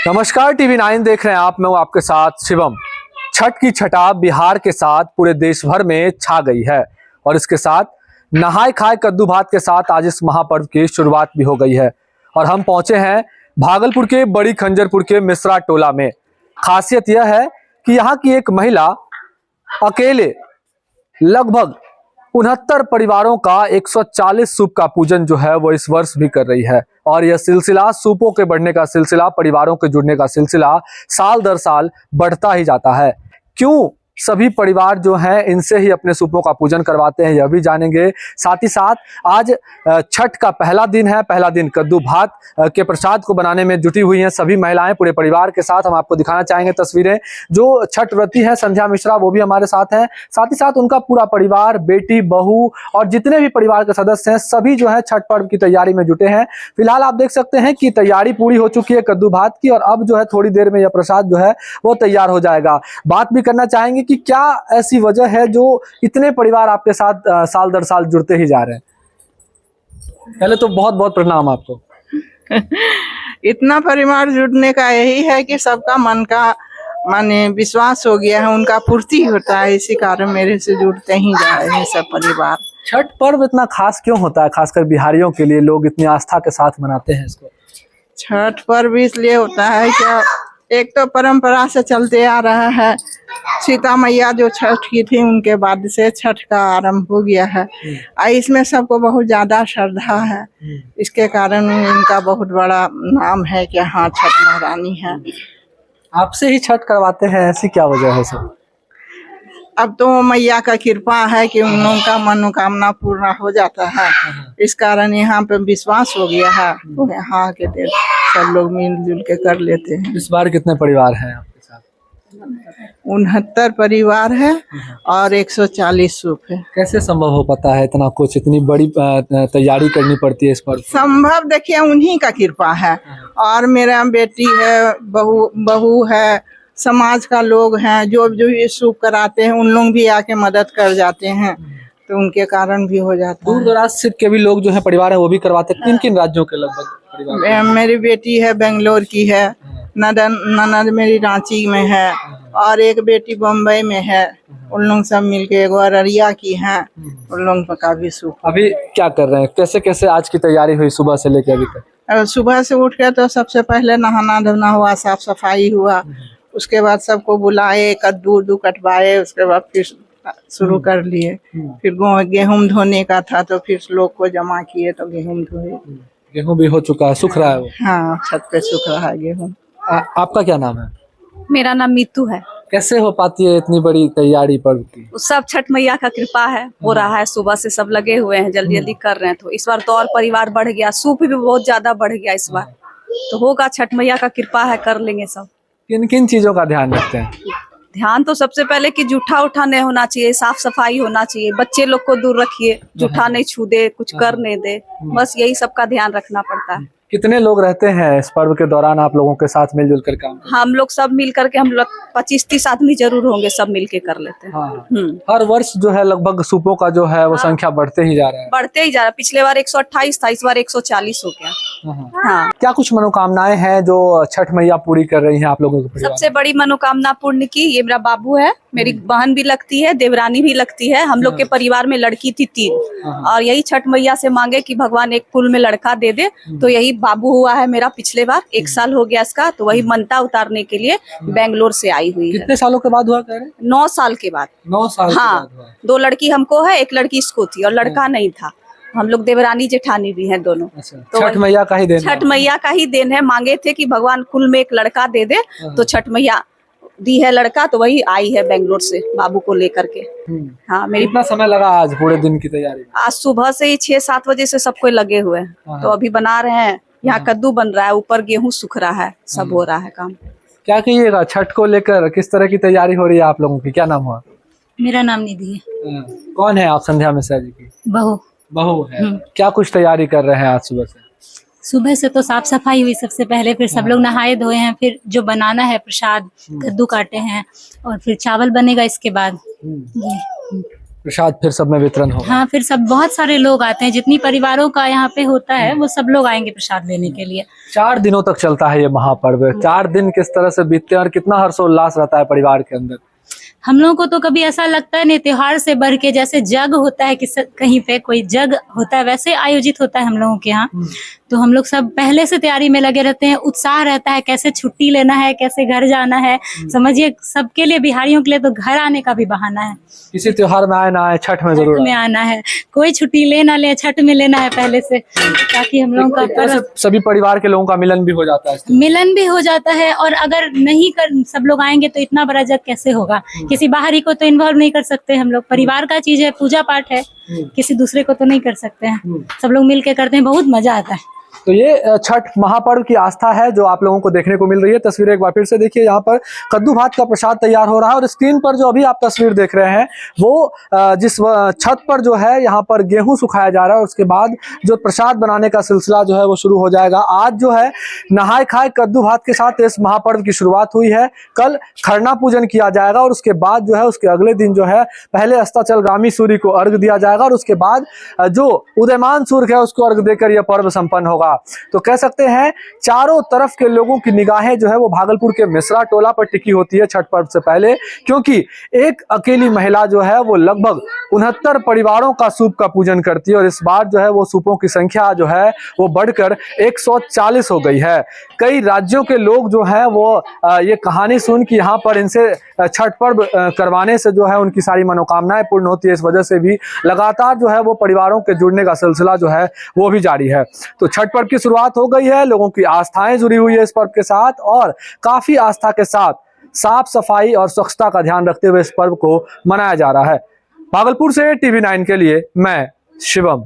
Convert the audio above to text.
नमस्कार, टीवी 9 देख रहे हैं आप। मैं हूं आपके साथ शिवम। छठ की छटा बिहार के साथ पूरे देश भर में छा गई है और इसके साथ नहाय खाए कद्दू भात के साथ आज इस महापर्व की शुरुआत भी हो गई है। और हम पहुंचे हैं भागलपुर के बड़ी खंजरपुर के मिश्रा टोला में। खासियत यह है कि यहाँ की एक महिला अकेले लगभग 69 परिवारों का 140 सूप का पूजन जो है वो इस वर्ष भी कर रही है। और यह सिलसिला सूपों के बढ़ने का सिलसिला, परिवारों के जुड़ने का सिलसिला साल दर साल बढ़ता ही जाता है। क्यों सभी परिवार जो हैं इनसे ही अपने सूपों का पूजन करवाते हैं यह भी जानेंगे। साथ ही साथ आज छठ का पहला दिन है। पहला दिन कद्दू भात के प्रसाद को बनाने में जुटी हुई हैं सभी महिलाएं पूरे परिवार के साथ। हम आपको दिखाना चाहेंगे तस्वीरें। जो छठ व्रती है संध्या मिश्रा वो भी हमारे साथ हैं। साथ ही साथ उनका पूरा परिवार, बेटी, बहू और जितने भी परिवार के सदस्य हैं सभी जो है छठ पर्व की तैयारी में जुटे हैं। फिलहाल आप देख सकते हैं कि तैयारी पूरी हो चुकी है कद्दू भात की और अब जो है थोड़ी देर में यह प्रसाद जो है वो तैयार हो जाएगा। बात भी करना चाहेंगे कि क्या ऐसी वजह है जो इतने परिवार आपके साथ साल दर साल जुड़ते ही जा रहे हैं। पहले तो बहुत बहुत प्रणाम आपको। इतना परिवार जुड़ने का यही है कि सबका मन का माने विश्वास हो गया है, उनका पूर्ति होता है, इसी कारण मेरे से जुड़ते ही जा रहे हैं सब परिवार। छठ पर्व इतना खास क्यों होता है, खासकर बिहारियों के लिए लोग इतनी आस्था के साथ मनाते हैं इसको? छठ पर्व इसलिए होता है कि एक तो परंपरा से चलते आ रहा है। सीता मैया जो छठ की थी उनके बाद से छठ का आरंभ हो गया है और इसमें सबको बहुत ज्यादा श्रद्धा है। इसके कारण इनका बहुत बड़ा नाम है कि हाँ छठ महारानी है। आपसे ही छठ करवाते हैं, ऐसी क्या वजह है सर? अब तो मैया का कृपा है कि उन लोगों का मनोकामना पूर्ण हो जाता है। इस कारण यहाँ पे विश्वास हो गया है तो यहाँ के सब लोग मिलजुल के कर लेते हैं। इस बार कितने परिवार हैं आपके साथ? 69 परिवार है और 140 सूप है। कैसे संभव हो पाता है इतना कुछ, इतनी बड़ी तैयारी करनी पड़ती है इस पर? संभव देखिए उन्हीं का कृपा है। और मेरा बेटी है, बहू है, समाज का लोग हैं जो ये सूप कराते हैं उन लोग भी आके मदद कर जाते हैं तो उनके कारण भी हो जाता है। दूर दराज से के भी लोग जो है परिवार है वो भी करवाते हैं। किन किन राज्यों के लगभग परिवार? मेरी बेटी है बेंगलोर की है, ननद मेरी रांची में है और एक बेटी बम्बई में है। उन लोग सब मिलके एगो अररिया की है, उन लोग का भी सूप। अभी क्या कर रहे हैं, कैसे कैसे आज की तैयारी हुई सुबह से लेकर अभी तक? सुबह से उठ के तो सबसे पहले नहाना धोना हुआ, साफ सफाई हुआ, उसके बाद सबको बुलाए, कद्दू कटवाए, उसके बाद फिर शुरू कर लिए। फिर गेहूं धोने का था तो फिर लोग को जमा किए तो गेहूं धोए। गेहूं भी हो चुका है, सूख रहा है वो? हाँ, छत पे सूख रहा है गेहूं। आपका क्या नाम है? मेरा नाम मीतू है। कैसे हो पाती है इतनी बड़ी तैयारी पर्व की? सब छठ मैया का कृपा है, हो रहा है। सुबह से सब लगे हुए हैं, जल्दी जल्दी कर रहे हैं। तो इस बार तो और परिवार बढ़ गया, सूप भी बहुत ज्यादा बढ़ गया इस बार। तो होगा, छठ मैया का कृपा है, कर लेंगे सब। किन किन चीजों का ध्यान रखते हैं? ध्यान तो सबसे पहले कि जूठा उठा नहीं होना चाहिए, साफ सफाई होना चाहिए, बच्चे लोग को दूर रखिए, जूठा नहीं छू दे, कुछ कर नहीं दे, बस यही सब का ध्यान रखना पड़ता है। कितने लोग रहते हैं इस पर्व के दौरान आप लोगों के साथ मिलजुल कर काम? हम लोग सब मिल करके, हम लोग 25-30 आदमी जरूर होंगे, सब मिल के कर लेते हैं। हर वर्ष जो है लगभग सूपों का जो है वो संख्या बढ़ते ही जा रहा है। बढ़ते ही जा रहा है। पिछले बार 128 था, इस बार 140 हो गया। हाँ। क्या कुछ मनोकामनाएं हैं जो छठ मैया पूरी कर रही हैं आप लोगों के? सबसे बड़ी मनोकामना पूर्ण की, ये मेरा बाबू है, मेरी बहन भी लगती है, देवरानी भी लगती है। हम लोग के परिवार में लड़की थी 3 और यही छठ मैया से मांगे कि भगवान एक कुल में लड़का दे दे। तो यही बाबू हुआ है मेरा पिछले बार, 1 साल हो गया इसका। तो वही मनता उतारने के लिए बेंगलोर से आई हुई है। कितने सालों के बाद हुआ कह रहे? 9 साल के बाद। 9 साल हाँ, 2 लड़की हमको है, 1 लड़की इसको थी और लड़का नहीं था। हम लोग देवरानी जेठानी भी हैं दोनों। तो छठ मैया का ही देन, छठ मैया का ही देन है। मांगे थे कि भगवान कुल में एक लड़का दे दे, तो छठ मैया दी है लड़का। तो वही आई है बेंगलोर से बाबू को लेकर के। हाँ, मेरी कितना समय लगा आज पूरे दिन की तैयारी? आज सुबह से ही 6-7 बजे से सबको लगे हुए हैं। तो अभी बना रहे हैं, यहाँ कद्दू बन रहा है, ऊपर गेहूं सूख रहा है, सब हो रहा है काम। क्या कहिएगा छठ को लेकर, किस तरह की तैयारी हो रही है आप लोगों की? क्या नाम हुआ? मेरा नाम निधि है। कौन है आप? संध्या मिश्रा जी की बहू है। क्या कुछ तैयारी कर रहे हैं आज सुबह से? सुबह से तो साफ सफाई हुई सबसे पहले, फिर सब लोग नहाए धोए हैं, फिर जो बनाना है प्रसाद, कद्दू काटे हैं और फिर चावल बनेगा इसके बाद। प्रसाद फिर सब में वितरण होगा। हाँ, फिर सब बहुत सारे लोग आते हैं, जितनी परिवारों का यहाँ पे होता है वो सब लोग आएंगे प्रसाद लेने के लिए। 4 दिनों तक चलता है ये महापर्व। 4 दिन किस तरह से बीतते हैं और कितना हर्षोल्लास रहता है परिवार के अंदर? हम लोगों को तो कभी ऐसा लगता है नहीं, त्योहार से बढ़ के जैसे जग होता है कि कहीं पे कोई जग होता है वैसे आयोजित होता है हम लोगों के यहाँ। तो हम लोग सब पहले से तैयारी में लगे रहते हैं, उत्साह रहता है कैसे छुट्टी लेना है, कैसे घर जाना है। समझिए सबके लिए, बिहारियों के लिए तो घर आने का भी बहाना है। किसी त्योहार में आए ना आए, छठ में जरूर छठ में आना है, कोई छुट्टी ले ना ले, छठ में लेना है पहले से, ताकि हम लोगों का एक तरह से सभी परिवार के लोगों का मिलन भी हो जाता है। मिलन भी हो जाता है। और अगर नहीं कर सब लोग आएंगे तो इतना बड़ा जग कैसे होगा? किसी बाहरी को तो इन्वॉल्व नहीं कर सकते हम लोग, परिवार का चीज है, पूजा पाठ है, किसी दूसरे को तो नहीं कर सकते हैं। सब लोग मिलके करते हैं, बहुत मजा आता है। तो ये छठ महापर्व की आस्था है जो आप लोगों को देखने को मिल रही है। तस्वीरें एक बार फिर से देखिए, यहाँ पर कद्दू भात का प्रसाद तैयार हो रहा है और स्क्रीन पर जो अभी आप तस्वीर देख रहे हैं वो जिस छत पर जो है यहाँ पर गेहूं सुखाया जा रहा है, उसके बाद जो प्रसाद बनाने का सिलसिला जो है वो शुरू हो जाएगा। आज जो है नहाय खाए कद्दू भात के साथ इस महापर्व की शुरुआत हुई है। कल खरना पूजन किया जाएगा और उसके बाद जो है उसके अगले दिन जो है पहले अस्ताचलगामी सूर्य को अर्घ दिया जाएगा और उसके बाद जो उदयमान सूर्य है उसको अर्घ देकर यह पर्व संपन्न होगा। तो कह सकते हैं चारों तरफ के लोगों की निगाहें जो है वो भागलपुर के मिश्रा टोला पर टिकी होती है छठ पर्व से पहले, क्योंकि एक अकेली महिला जो है वो लगभग 69 परिवारों का सूप का पूजन करती है और इस बार जो है वो सूपों की संख्या जो है वो बढ़कर 140 हो गई है। कई राज्यों के लोग जो है वो ये कहानी सुन कि यहाँ पर इनसे छठ पर्व करवाने से जो है उनकी सारी मनोकामनाएं पूर्ण होती है, इस वजह से भी लगातार जो है वो परिवारों के जुड़ने का सिलसिला जो है वो भी जारी है। तो छठ पर्व की शुरुआत हो गई है, लोगों की आस्थाएं जुड़ी हुई है इस पर्व के साथ और काफी आस्था के साथ साफ सफाई और स्वच्छता का ध्यान रखते हुए इस पर्व को मनाया जा रहा है। भागलपुर से TV9 के लिए मैं शिवम।